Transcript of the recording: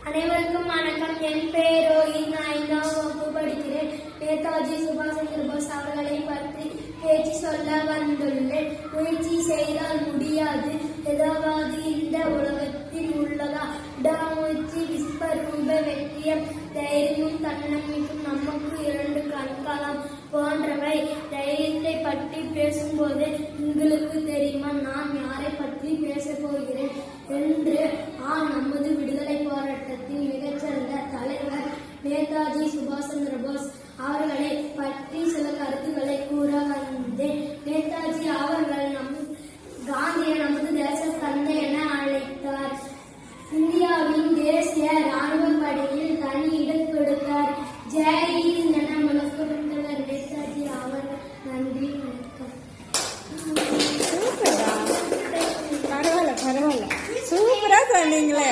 அனைவருக்கும் வணக்கம். என் பெயர் ரோஹித். நான் 5ஆம் வகுப்பு படிக்கிறேன். நேதாஜி சுபாஷ் சந்திர போஸ் அவர்களை பற்றி பேச்சு சொல்ல வந்துள்ளேன். முயற்சி செய்தால் முடியாது ஏதாவது இந்த உலகத்தில் உள்ளதா? விடாமுயற்சி, விஸ்வரூப வெற்றியம், தைரியமும் தன்னம்பிக்கையும் நமக்கு 2 கண்களாம் போன்றவை. தைரியத்தை பற்றி பேசும்போது உங்களுக்கு தெரியுமா நான் யாரை பற்றி பேசப் போகிறேன் என்று? நமது விடுதலை போராட்டத்தின் மிகச்சிறந்த தலைவர் நேதாஜி சுபாஷ் சந்திர போஸ் அவர்களை பற்றி சில கருத்துக்களை கூற வந்தேன். நேதாஜி அவர்கள் காந்தியை நமது தேச தந்தை என அழைத்தார். இந்தியாவின் தேசிய ராணுவ படையில் தனி இடம் கொடுத்தார். ஜெயஹிந்த் என முழக்கப்பட்டவர் நேதாஜி அவர்கள். நன்றி, வணக்கம். பரவாயில்ல சூப்பரா சொன்னீங்களே.